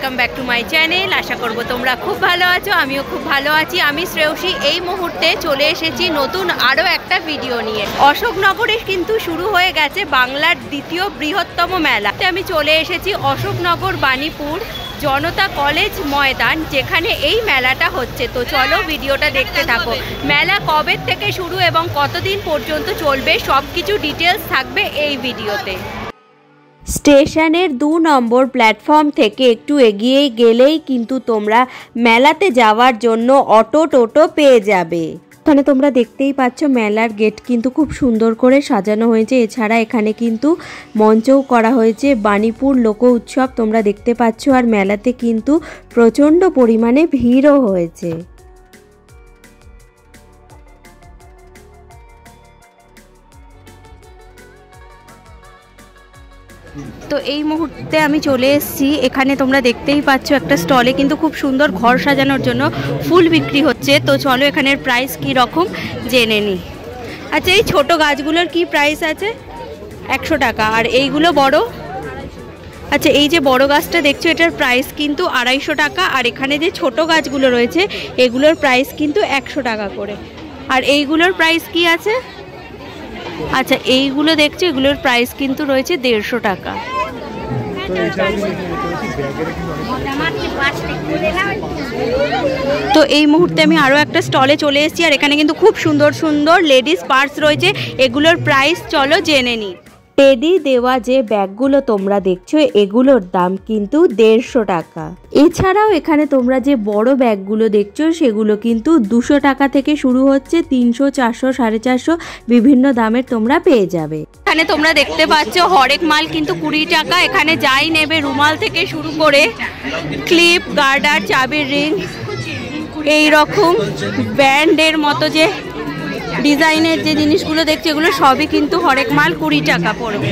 Welcome back to my channel. আশা করব তোমরা খুব ভালো আছো, আমিও খুব ভালো আছি। আমি শ্রেয়সী এই মুহূর্তে চলে এসেছি নতুন আরও একটা ভিডিও নিয়ে। অশোকনগরে কিন্তু শুরু হয়ে গেছে বাংলার দ্বিতীয় বৃহত্তম মেলা। আমি চলে এসেছি অশোকনগর বাণীপুর জনতা কলেজ ময়দান, যেখানে এই মেলাটা হচ্ছে। তো চলো ভিডিওটা দেখতে থাকো। মেলা কবে থেকে শুরু এবং কতদিন পর্যন্ত চলবে সব কিছু ডিটেলস থাকবে এই ভিডিওতে। স্টেশনের 2 নম্বর প্ল্যাটফর্ম থেকে একটু এগিয়ে গেলেই কিন্তু তোমরা মেলাতে যাওয়ার জন্য অটো টোটো পেয়ে যাবে। এখানে তোমরা দেখতেই পাচ্ছ মেলার গেট কিন্তু খুব সুন্দর করে সাজানো হয়েছে। এছাড়া এখানে কিন্তু মঞ্চও করা হয়েছে বাণীপুর লোক উৎসব, তোমরা দেখতে পাচ্ছ। আর মেলাতে কিন্তু প্রচণ্ড পরিমাণে ভিড়ও হয়েছে। তো এই মুহূর্তে আমি চলে এসেছি এখানে, তোমরা দেখতেই পাচ্ছ একটা স্টলে কিন্তু খুব সুন্দর ঘর সাজানোর জন্য ফুল বিক্রি হচ্ছে। তো চলো এখানের প্রাইস কি রকম জেনে নিই। আচ্ছা, এই ছোট গাছগুলোর কি প্রাইস আছে? 100 টাকা। আর এইগুলো বড়? আচ্ছা, এই যে বড় গাছটা দেখছো এটার প্রাইস কিন্তু 250 টাকা। আর এখানে যে ছোট গাছগুলো রয়েছে এগুলোর প্রাইস কিন্তু 100 টাকা করে। আর এইগুলোর প্রাইস কি আছে? আচ্ছা, এইগুলো দেখছো এগুলোর প্রাইস কিন্তু রয়েছে 150 টাকা। তো এই মুহূর্তে আমি আরও একটা স্টলে চলে এসেছি। আর এখানে কিন্তু খুব সুন্দর সুন্দর লেডিস পার্স রয়েছে, এগুলোর প্রাইস চলো জেনে নিই। টেডি দেওয়া যে ব্যাগগুলো তোমরা দেখছো এগুলোর দাম কিন্তু 150 টাকা। এছাড়াও এখানে তোমরা যে বড় ব্যাগগুলো দেখছো সেগুলো কিন্তু 200 টাকা থেকে শুরু হচ্ছে, 300, 400, 450 বিভিন্ন দামের তোমরা পেয়ে যাবে। এখানে তোমরা দেখতে পাচ্ছ হরেক মাল কিন্তু 20 টাকা। এখানে যাই নেবে রুমাল থেকে শুরু করে ক্লিপ, গার্ডার, চাবির রিং, এই রকম ব্যান্ডের মতো যে ডিজাইনের যে জিনিসগুলো দেখছো এগুলো সবই কিন্তু হরেক মাল 20 টাকা পড়বে।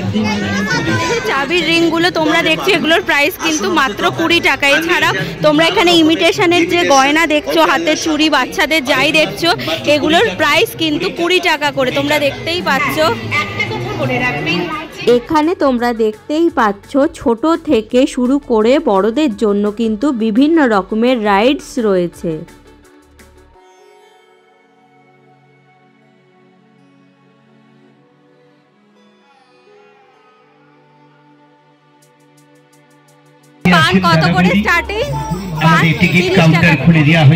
চাবির রিংগুলো তোমরা দেখছো এগুলোর প্রাইস কিন্তু মাত্র 20 টাকা। এছাড়া তোমরা এখানে ইমিটেশনের যে গয়না দেখছো, হাতের চুড়ি, বাচ্চাদের যাই দেখছো এগুলোর প্রাইস কিন্তু 20 টাকা করে, তোমরা দেখতেই পাচ্ছ। এখানে তোমরা দেখতেই পাচ্ছ ছোট থেকে শুরু করে বড়দের জন্য কিন্তু বিভিন্ন রকমের রাইডস রয়েছে। পান কত করে স্টার্টিং? পান 30 টাকা।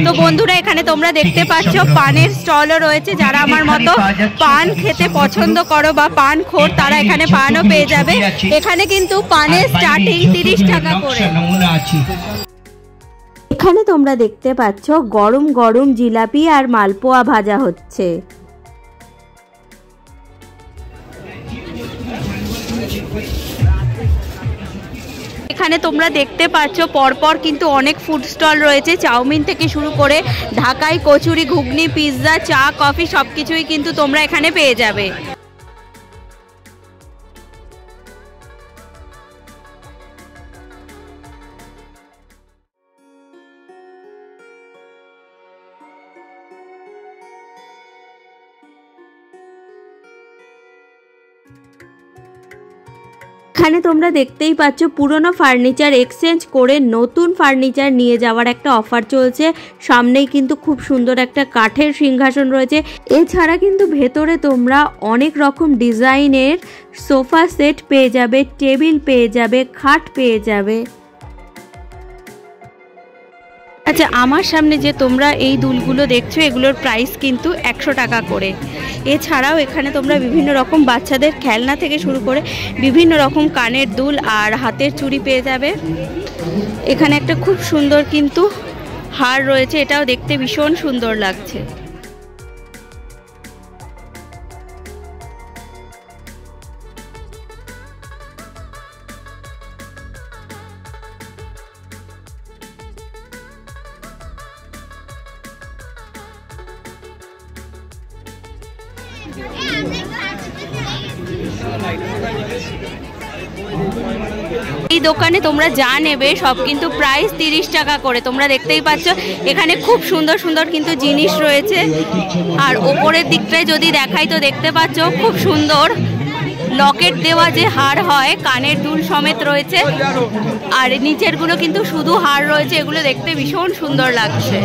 তো বন্ধুরা এখানে তোমরা দেখতে পাচ্ছ পানের স্টলও রয়েছে। যারা আমার মতো পান খেতে পছন্দ করো বা পান খোর তারা এখানে পানও পেয়ে যাবে। এখানে কিন্তু পানের স্টার্টিং 30 টাকা করে। এখানে তোমরা দেখতে পাচ্ছ গরম গরম জিলাপি আর মালপোয়া ভাজা হচ্ছে। এখানে তোমরা দেখতে পাচ্ছ পরপর কিন্তু অনেক ফুড স্টল রয়েছে, চাউমিন থেকে শুরু করে ঢাকাই কচুরি, ঘুগনি, পিৎজা, চা, কফি সবকিছুই কিন্তু তোমরা এখানে পেয়ে যাবে। এখানে তোমরা দেখতেই পাচ্ছ পুরনো ফার্নিচার এক্সচেঞ্জ করে নতুন ফার্নিচার নিয়ে যাওয়ার একটা অফার চলছে। সামনেই কিন্তু খুব সুন্দর একটা কাঠের সিংহাসন রয়েছে। এছাড়া কিন্তু ভেতরে তোমরা অনেক রকম ডিজাইনের সোফা সেট পেয়ে যাবে, টেবিল পেয়ে যাবে, খাট পেয়ে যাবে। আচ্ছা, আমার সামনে যে তোমরা এই দুলগুলো দেখছো এগুলোর প্রাইস কিন্তু 100 টাকা করে। এছাড়াও এখানে তোমরা বিভিন্ন রকম বাচ্চাদের খেলনা থেকে শুরু করে বিভিন্ন রকম কানের দুল আর হাতের চুড়ি পেয়ে যাবে। এখানে একটা খুব সুন্দর কিন্তু হার রয়েছে, এটাও দেখতে ভীষণ সুন্দর লাগছে। এই দোকানে তোমরা যা নেবে সব কিন্তু প্রাইস 30 টাকা করে। তোমরা দেখতেই পাচ্ছ এখানে খুব সুন্দর সুন্দর কিন্তু জিনিস রয়েছে। আর ওপরের দিকটায় যদি দেখাই তো দেখতে পাচ্ছ খুব সুন্দর লকেট দেওয়া যে হার হয়, কানের দুল সমেত রয়েছে, আর নিচের গুলো কিন্তু শুধু হার রয়েছে। এগুলো দেখতে ভীষণ সুন্দর লাগছে।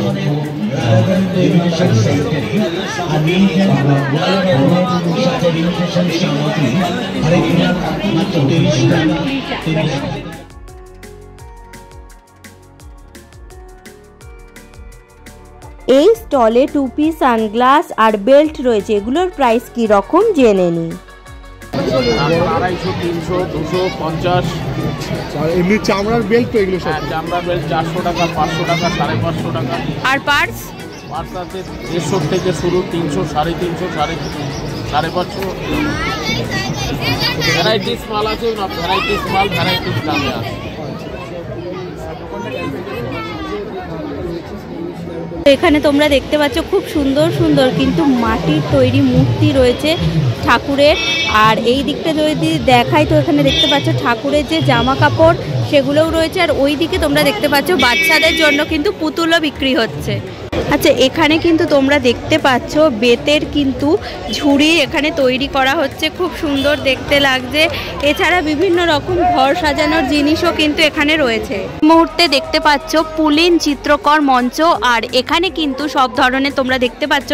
এই স্টলে টুপি, সানগ্লাস আর বেল্ট রয়েছে। এগুলোর প্রাইস কি রকম জেনে নিই। 250, 300, 250। এমনি চামড়ার বেল্ট তো এগুলো সব? চামড়ার বেল্ট 400 টাকা, 500 টাকা, 550 টাকা। আর পার্স? পার্স আছে 150 থেকে শুরু, 300, 350, 550। ভ্যারাইটিস মাল আছে না, ভ্যারাইটিস মাল ভ্যারাইটিস দামে আছে। এখানে তোমরা দেখতে পাচ্ছ খুব সুন্দর সুন্দর কিন্তু মাটির তৈরি মূর্তি রয়েছে ঠাকুরের। আর এই দিকটা যদি দেখাই তো এখানে দেখতে পাচ্ছ ঠাকুরের যে জামা কাপড় সেগুলোও রয়েছে। আর ওই দিকে তোমরা দেখতে পাচ্ছ বাচ্চাদের জন্য কিন্তু পুতুলও বিক্রি হচ্ছে। আচ্ছা, এখানে কিন্তু তোমরা দেখতে পাচ্ছ বেতের কিন্তু ঝুড়ি এখানে তৈরি করা হচ্ছে, খুব সুন্দর দেখতে লাগছে। এছাড়া বিভিন্ন রকম ঘর সাজানোর জিনিসও কিন্তু এখানে রয়েছে। মুহূর্তে দেখতে পাচ্ছ পুলিন চিত্রকর মঞ্চ, আর এখানে কিন্তু সব ধরনের তোমরা দেখতে পাচ্ছ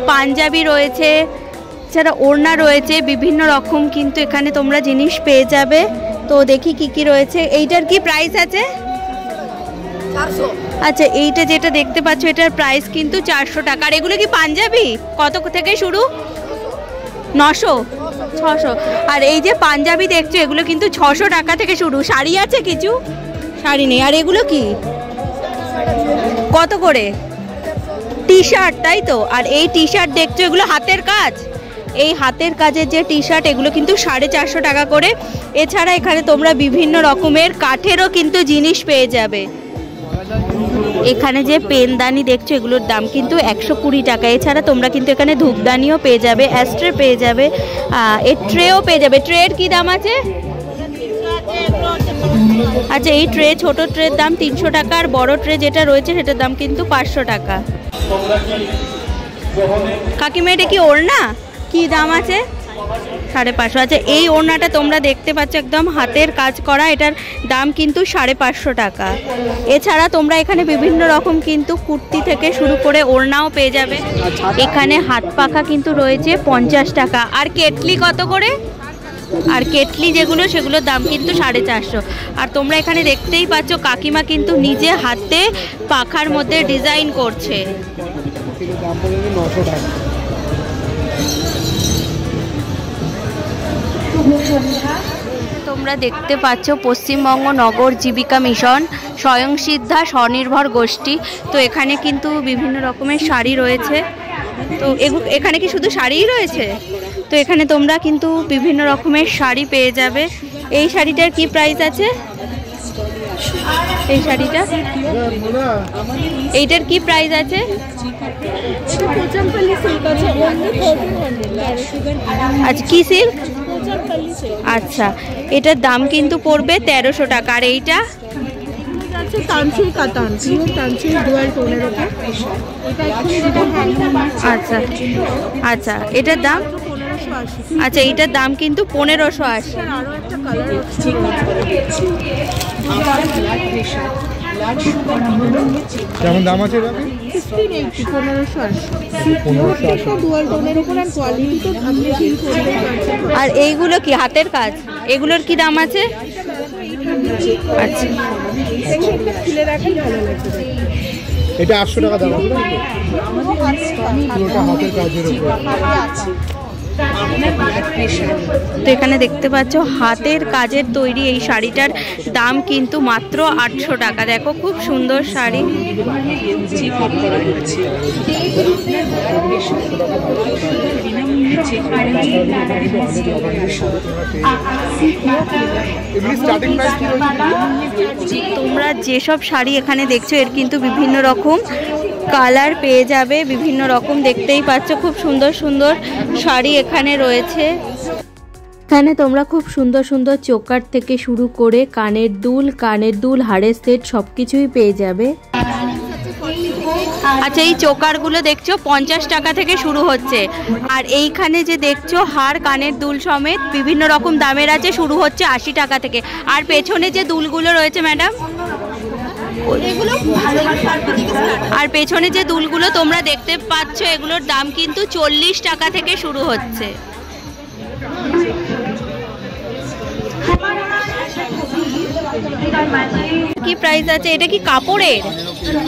পাঞ্জাবি রয়েছে, এছাড়া ওড়না রয়েছে, বিভিন্ন রকম কিন্তু এখানে তোমরা জিনিস পেয়ে যাবে। তো দেখি কি কি রয়েছে। এইটার কি প্রাইস আছে? 400। আচ্ছা, এইটা যেটা দেখতে পাচ্ছ এটার প্রাইস কিন্তু 400 টাকা। আর এগুলো কি পাঞ্জাবি? কত থেকে শুরু? 900, 600। আর এই যে পাঞ্জাবি দেখছো এগুলো কিন্তু 600 টাকা থেকে শুরু। শাড়ি আছে কিছু? শাড়ি নেই। আর এগুলো কি কত করে? টি শার্ট, তাই তো? আর এই টি শার্ট দেখছো এগুলো হাতের কাজ, এই হাতের কাজের যে টি শার্ট এগুলো কিন্তু 450 টাকা করে। এছাড়া এখানে তোমরা বিভিন্ন রকমের কাঠেরও কিন্তু জিনিস পেয়ে যাবে। এখানে যে পেনদানি দেখছো এগুলোর দাম কিন্তু 120 টাকা। এছাড়া তোমরা কিন্তু এখানে ধূপদানিও পেয়ে যাবে, অ্যাস্ট্রে পেয়ে যাবে, এর ট্রেও পেয়ে যাবে। ট্রের কি দাম আছে? আচ্ছা, এই ট্রে, ছোট ট্রের দাম 300 টাকা, আর বড় ট্রে যেটা রয়েছে সেটার দাম কিন্তু 500 টাকা। কাকিমা এটা কি ওড়না? কি দাম আছে? 550। আচ্ছা, এই ওড়নাটা তোমরা দেখতে পাচ্ছ একদম হাতের কাজ করা, এটার দাম কিন্তু 550 টাকা। এছাড়া তোমরা এখানে বিভিন্ন রকম কিন্তু কুর্তি থেকে শুরু করে ওড়নাও পেয়ে যাবে। এখানে হাত পাখা কিন্তু রয়েছে 50 টাকা। আর কেটলি কত করে? আর কেটলি যেগুলো সেগুলোর দাম কিন্তু 450। আর তোমরা এখানে দেখতেই পাচ্ছ কাকিমা কিন্তু নিজে হাতে পাখার মধ্যে ডিজাইন করছে। তোমরা দেখতে পাচ্ছ পশ্চিমবঙ্গ নগর জীবিকা মিশন স্বয়ংসিদ্ধা স্বনির্ভর গোষ্ঠী। তো এখানে কিন্তু বিভিন্ন রকমের শাড়ি রয়েছে। তো এখানে কি শুধু শাড়িই রয়েছে? তো এখানে তোমরা কিন্তু বিভিন্ন রকমের শাড়ি পেয়ে যাবে। এই শাড়িটার কি প্রাইস আছে? এই শাড়িটা, এইটার কি প্রাইস আছে? আচ্ছা, কি সিল্ক? আচ্ছা, এটার দাম কিন্তু পড়বে 1300 টাকা। আর এইটা আচ্ছা আচ্ছা, এটার দাম? আচ্ছা, এইটার দাম কিন্তু 1580। কেমন দাম আছে? আর এইগুলো কি হাতের কাজ? এগুলোর কি দাম আছে? আচ্ছা, এটা 800 টাকা দাম আছে। হাতের কাজের উপর। তো এখানে দেখতে পাচ্ছ হাতের কাজের তৈরি এই শাড়িটার দাম কিন্তু মাত্র 800 টাকা। দেখো খুব সুন্দর শাড়ি। তোমরা যেসব শাড়ি এখানে দেখছো এর কিন্তু বিভিন্ন রকম কালার পেয়ে যাবে, বিভিন্ন রকম দেখতেই পাচ্ছ খুব সুন্দর সুন্দর শাড়ি এখানে রয়েছে। এখানে তোমরা খুব সুন্দর সুন্দর চোকার থেকে শুরু করে কানের দুল, হাড়ের সেট সব কিছুই পেয়ে যাবে। আচ্ছা, এই চোকারগুলো দেখছো 50 টাকা থেকে শুরু হচ্ছে। আর এইখানে যে দেখছো হার কানের দুল সমেত বিভিন্ন রকম দামের আছে, শুরু হচ্ছে 80 টাকা থেকে। আর পেছনে যে দুলগুলো রয়েছে ম্যাডাম, আর পেছনে যে দুলগুলো তোমরা দেখতে পাচ্ছ এগুলোর দাম কিন্তু 40 টাকা থেকে শুরু হচ্ছে। কি প্রাইস আছে? এটা কি কাপড়ের?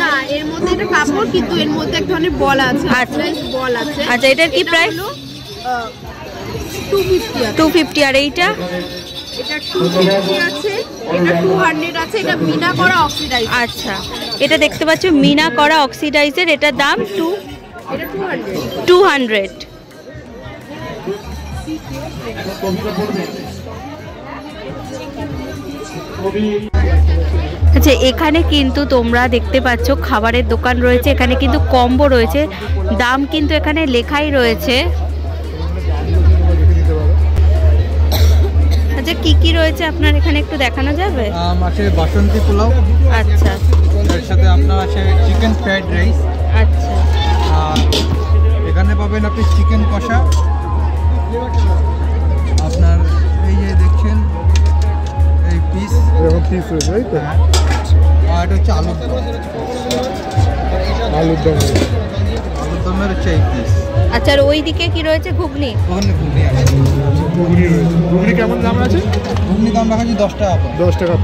না, এর মধ্যে এটা কাপড়, কিন্তু এর মধ্যে এক ধরনের বল আছে। আচ্ছা, বল আছে। আচ্ছা, এটার কি প্রাইস? 250। আর এইটা? এটা 250 আছে, এটা 200 আছে, এটা মিনা করা অক্সিডাইজ। আচ্ছা, এটা দেখতে পাচ্ছ মিনা করা অক্সিডাইজের, এটার দাম এটা 200। 200। আচ্ছা, এখানে কিন্তু তোমরা দেখতে পাচ্ছ খাবারের দোকান রয়েছে, এখানে কিন্তু কম্বো রয়েছে, দাম কিন্তু এখানে লেখাই রয়েছে। আচ্ছা, কি কি রয়েছে আপনার এখানে একটু দেখানো যাবে? আছে বাসন্তী পোলাও, আচ্ছা, এর সাথে আপনার আছে চিকেন ফ্রাইড রাইস। আচ্ছা, আর এখানে পাবেন আপনি চিকেন কষা, আপনার এই যে দেখছেন এই পিস, এরকম পিস রয়েছে তাই তো? আর এটা হচ্ছে আলুর দম, আলুর দম, আলুর দমের হচ্ছে এই পিস। আচ্ছা, আর ওই দিকে কি রয়েছে? ঘুগনি। ওখানে ঘুগনি আছে। ঘুগনি রয়েছে। ঘুগনি কেমন দাম আছে? ঘুগনি দাম রাখা আছে 10 টাকা। 10 টাকা।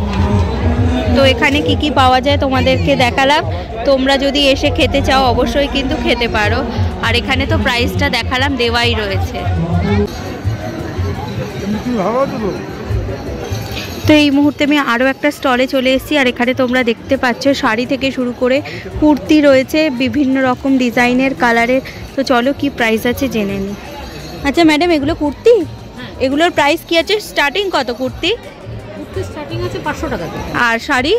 তো এখানে কি কি পাওয়া যায় তোমাদেরকে দেখালাম, তোমরা যদি এসে খেতে চাও অবশ্যই কিন্তু খেতে পারো। আর এখানে তো প্রাইসটা দেখালাম, দেওয়াই রয়েছে। তো এই মুহূর্তে আমি আরও একটা স্টলে চলে এসেছি, আর এখানে তোমরা দেখতে পাচ্ছ শাড়ি থেকে শুরু করে কুর্তি রয়েছে বিভিন্ন রকম ডিজাইনের, কালারের। তো চলো কি প্রাইস আছে জেনে নিই। আচ্ছা ম্যাডাম, এগুলো কুর্তি, এগুলোর প্রাইস কি আছে? স্টার্টিং কত কুর্তি? কুর্তি স্টার্টিং আছে 500 টাকা থেকে। আর শাড়ি?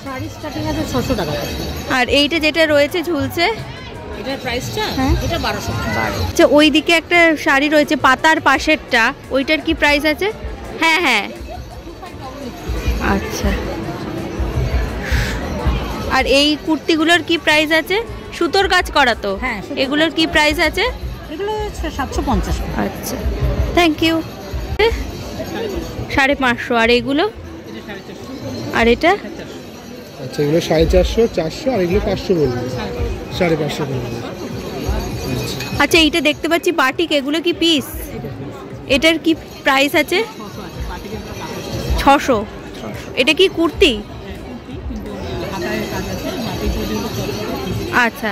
শাড়ি স্টার্টিং আছে 600 টাকা থেকে। আর এইটা যেটা রয়েছে ঝুলছে, এটার প্রাইসটা হ্যাঁ, এটা 1200 টাকা। আচ্ছা, ওই দিকে একটা শাড়ি রয়েছে পাতার পাশেরটা, ওইটার কি প্রাইস আছে? হ্যাঁ হ্যাঁ, আচ্ছা। আর এই কুর্তিগুলোর কি প্রাইস আছে? সুতোর কাজ করা তো? হ্যাঁ, সুতোর এগুলোর কি প্রাইস আছে? এগুলো 750 টাকা। আচ্ছা, থ্যাংক ইউ। 550। আর এগুলো? আর এটা? আচ্ছা, এগুলো 450, 400, আর এগুলো 500 বলবো, 550 বলবো। আচ্ছা, এইটা দেখতে পাচ্ছি বাটিক, এগুলো কি পিস? এটার কি প্রাইস আছে? 600। এটা কি কুর্তি? আচ্ছা,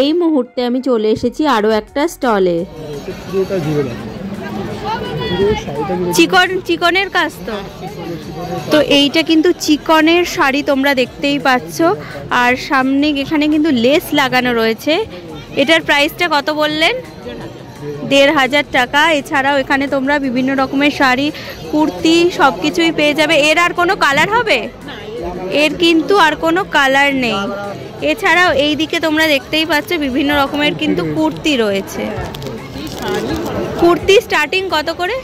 এই মুহূর্তে আমি চলে এসেছি আরও একটা স্টলে। পুরোটা জুড়ে দাও, পুরো শাড়িটা জুড়ে। চিকনের কাজ তো? তো এইটা কিন্তু চিকনের শাড়ি, তোমরা দেখতেই পাচ্ছ। আর সামনে এখানে কিন্তু লেস লাগানো রয়েছে। এটার প্রাইসটা কত বললেন? 1500 টাকা। এছাড়াও এখানে তোমরা বিভিন্ন রকমের শাড়ি, কুর্তি সব কিছুই পেয়ে যাবে। এর আর কোনো কালার হবে? এর কিন্তু আর কোনো কালার নেই। এছাড়াও এই দিকে তোমরা দেখতেই পাচ্ছ বিভিন্ন রকমের কিন্তু কুর্তি রয়েছে। কুর্তি স্টার্টিং কত করে?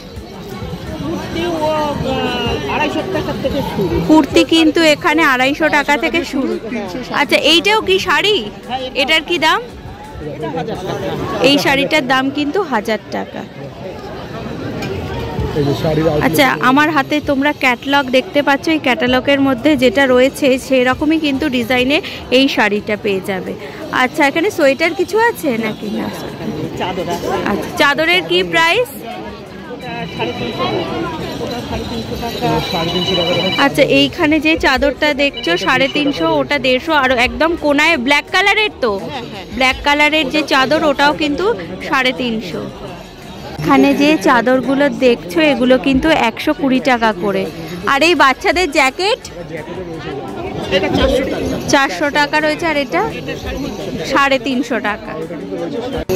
কুর্তি কিন্তু এখানে 250 টাকা থেকে শুরু। আচ্ছা, এইটাও কি শাড়ি? এটার কি দাম? এই শাড়িটার দাম কিন্তু 1000 টাকা। আচ্ছা, আমার হাতে তোমরা ক্যাটালগ দেখতে পাচ্ছ। এই ক্যাটালগের মধ্যে যেটা রয়েছে সেরকমই কিন্তু ডিজাইনে এই শাড়িটা পেয়ে যাবে। আচ্ছা, এখানে সোয়েটার কিছু আছে নাকি? না, আচ্ছা, চাদরের কি প্রাইস? আচ্ছা, এইখানে যে চাদরটা দেখছো 350, ওটা 150। আর একদম কোনায় ব্ল্যাক কালারের, তো ব্ল্যাক কালারের যে চাদর ওটাও কিন্তু 350। এখানে যে চাদরগুলো দেখছো এগুলো কিন্তু 120 টাকা করে। আর এই বাচ্চাদের জ্যাকেট 400 টাকা রয়েছে। আর এটা 350 টাকা।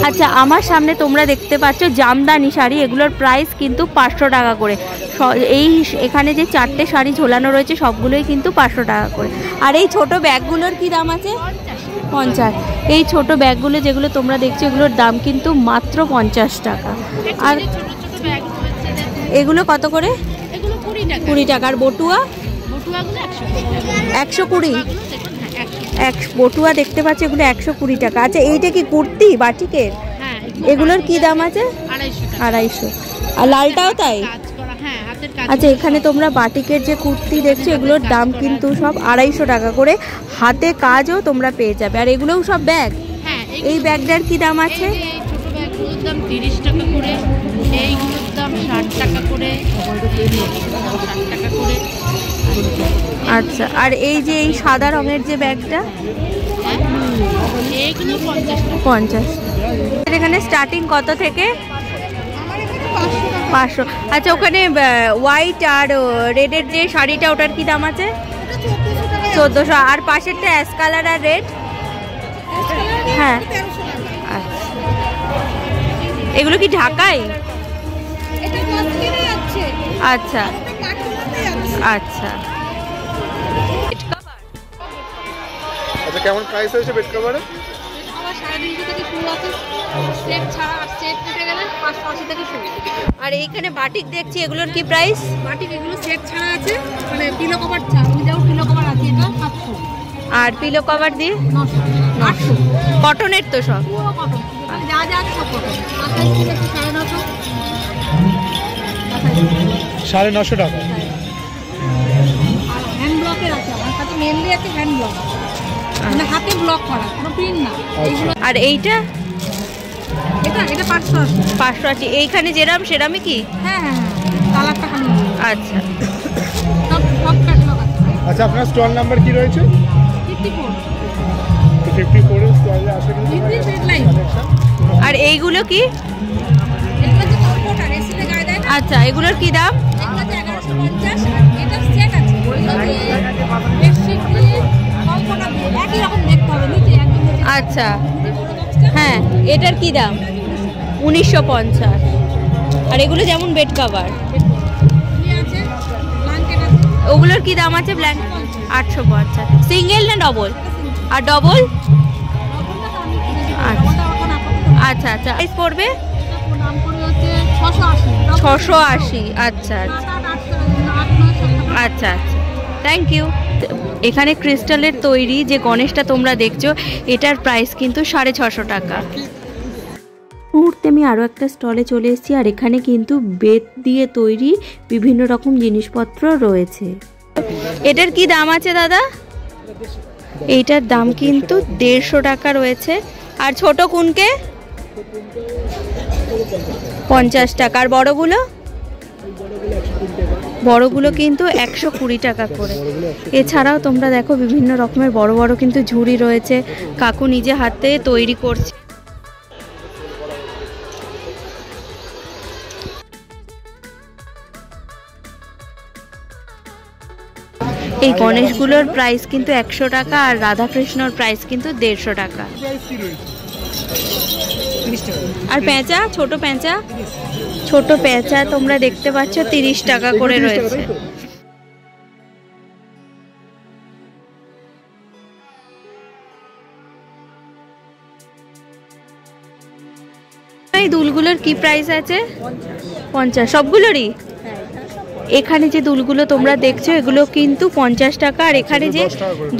আচ্ছা, আমার সামনে তোমরা দেখতে পাচ্ছ জামদানি শাড়ি, এগুলোর প্রাইস কিন্তু 500 টাকা করে। এই এখানে যে 4টে শাড়ি ঝোলানো রয়েছে সবগুলোই কিন্তু 500 টাকা করে। আর এই ছোট ব্যাগগুলোর কি দাম আছে? 50। এই ছোট ব্যাগগুলো যেগুলো তোমরা দেখছো এগুলোর দাম কিন্তু মাত্র 50 টাকা। আর এগুলো কত করে? 20 টাকা। আর বটুয়া? পটুয়াগুলো 120। হ্যাঁ, 100 পটুয়া দেখতে পাচ্ছি, এগুলো 120 টাকা। আচ্ছা, এইটা কি কুর্তি বাটিকের? হ্যাঁ, এগুলোর কি দাম আছে? 250 আর লালটাও তাই? কাজ করা, হ্যাঁ, হাতের কাজ। আচ্ছা, এখানে তোমরা বাটিকের যে কুর্তি দেখছো এগুলোর দাম কিন্তু সব 250 টাকা করে, হাতে কাজও তোমরা পেয়ে যাবে। আর এগুলোও সব ব্যাগ। হ্যাঁ, এই ব্যাগটার কি দাম আছে? এই ছোট ব্যাগগুলোর দাম 30 টাকা করে, এইগুলোর দাম 60 টাকা করে, 60 টাকা করে। আচ্ছা, আর এই যে এই সাদা রঙের যে ব্যাগটা? হ্যাঁ, এইগুলো 50 টাকা। 50। এখানে স্টার্টিং কত থেকে? 500। আচ্ছা, ওখানে হোয়াইট আর রেডের যে শাড়িটা ওটার কি দাম আছে? 1400। আর পাশেরটা অ্যাশ কালার আর রেড? হ্যাঁ। আচ্ছা, এগুলো কি ঢাকায়? আচ্ছা আচ্ছা। আচ্ছা, কেমন প্রাইস হয়েছে বেড কভারে? আমার 350 থেকে শুরু আছে, সেট ছাড়া সেট নিতে গেলে 580 থেকে শুরু। আর এইখানে বাটিক দেখছি, এগুলোর কি প্রাইস? বাটিক এগুলো সেট ছাড়া আছে, মানে পিলো কভার ছাড়া, উইদাউট পিলো কভার আছে, এটা 700। আর পিলো কভার দিয়ে 900, 800। কটনের তো সব? পুরো কটন, যা যা আছে সব কটন। মাথায় দিয়ে 950। 950 টাকা। আর হ্যান্ড ব্লকের আছে আমার কাছে, মেনলি আছে হ্যান্ড ব্লক, মানে হাতে ব্লক করা, কোনো প্রিন্ট না। এইগুলো আর এইটা? এটা 580। 580। এইখানে যেরাম সেরামই কি? হ্যাঁ হ্যাঁ হ্যাঁ, কালারটা খালি। আচ্ছা। সব সব ক্যাটালগ আছে। আচ্ছা, আপনার স্টল নাম্বার কি রয়েছে? 54 তো 54 এর স্টলে আসে কিন্তু ডিগ্রি রেড লাইন। আর এইগুলো কি? এগুলো যে কম্পিউটার এসিতে গায়ে দেয় না, আচ্ছা, এগুলোর কি দাম? এগুলো যে 1150। আর এটা সেট আছে, ওইগুলো যে বেডশিট দিয়ে কম্পিউটার দিয়ে একই রকম দেখতে হবে, নিচে একদম নিচে। আচ্ছা, হ্যাঁ, এটার কি দাম? 1950। আর এগুলো যেমন বেড কভার, আছে ব্ল্যাঙ্কেট আছে, ওগুলোর কি দাম আছে? ব্ল্যাঙ্কেট 850। সিঙ্গেল না ডবল? আর ডবল? আচ্ছা আচ্ছা। প্রাইস পড়বে নাম করে হচ্ছে 680। 680। আচ্ছা আচ্ছা আচ্ছা আচ্ছা, থ্যাংক ইউ। এখানে ক্রিস্টালের তৈরি যে গণেশটা তোমরা দেখছো, এটার প্রাইস কিন্তু 650 টাকা। মুহূর্তে আমি আরও একটা স্টলে চলে এসেছি, আর এখানে কিন্তু বেত দিয়ে তৈরি বিভিন্ন রকম জিনিসপত্র রয়েছে। এটার কি দাম আছে দাদা? এইটার দাম কিন্তু 150 টাকা রয়েছে। আর ছোট কুনকে 50 টাকা। আর বড়গুলো? বড়গুলো কিন্তু 120 টাকা করে। এছাড়াও তোমরা দেখো বিভিন্ন রকমের বড় বড় কিন্তু ঝুড়ি রয়েছে, কাকু নিজে হাতে তৈরি করছে। এই গণেশগুলোর প্রাইস কিন্তু 100 টাকা, আর রাধাকৃষ্ণর প্রাইস কিন্তু 150 টাকা। আর পেঁচা, ছোট পেঁচা, ছোট পেঁচা তোমরা দেখতে পাচ্ছ 30 টাকা করে রয়েছে। এই দুলগুলোর কি প্রাইস আছে? 50। সবগুলোরই? এখানে যে দুলগুলো তোমরা দেখছো এগুলো কিন্তু 50 টাকা, আর এখানে যে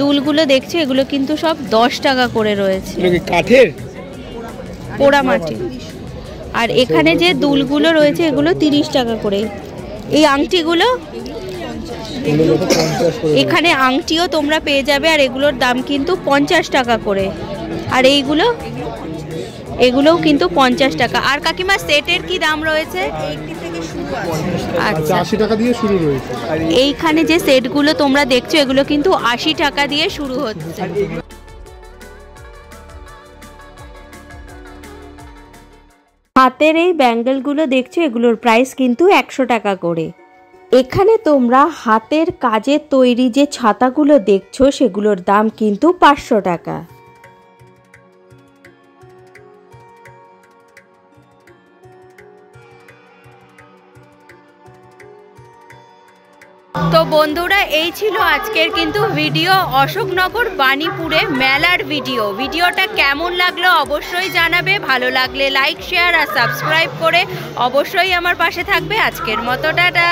দুলগুলো দেখছো এগুলো কিন্তু সব 10 টাকা করে রয়েছে। কাঠের পোড়া মাটি। আর এখানে যে দুলগুলো রয়েছে এগুলো 30 টাকা করে। এই আংটিগুলো? এখানে আংটিও তোমরা পেয়ে যাবে, আর এগুলোর দাম কিন্তু 50 টাকা করে। আর এইগুলো? এগুলোও কিন্তু 50 টাকা। আর কাকিমা সেটের কি দাম রয়েছে? আচ্ছা, 80 টাকা দিয়ে শুরু রয়েছে। এইখানে যে সেটগুলো তোমরা দেখছো এগুলো কিন্তু 80 টাকা দিয়ে শুরু হচ্ছে। হাতের এই ব্যাঙ্গেলগুলো দেখছো এগুলোর প্রাইস কিন্তু 100 টাকা করে। এখানে তোমরা হাতের কাজের তৈরি যে ছাতাগুলো দেখছো সেগুলোর দাম কিন্তু 500 টাকা। তো বন্ধুরা, এই ছিল আজকের কিন্তু ভিডিও, অশোকনগর বাণীপুরে মেলার ভিডিওটা কেমন লাগলো অবশ্যই জানাবে। ভালো লাগলে লাইক, শেয়ার আর সাবস্ক্রাইব করে অবশ্যই আমার পাশে থাকবে। আজকের মতো টাটা।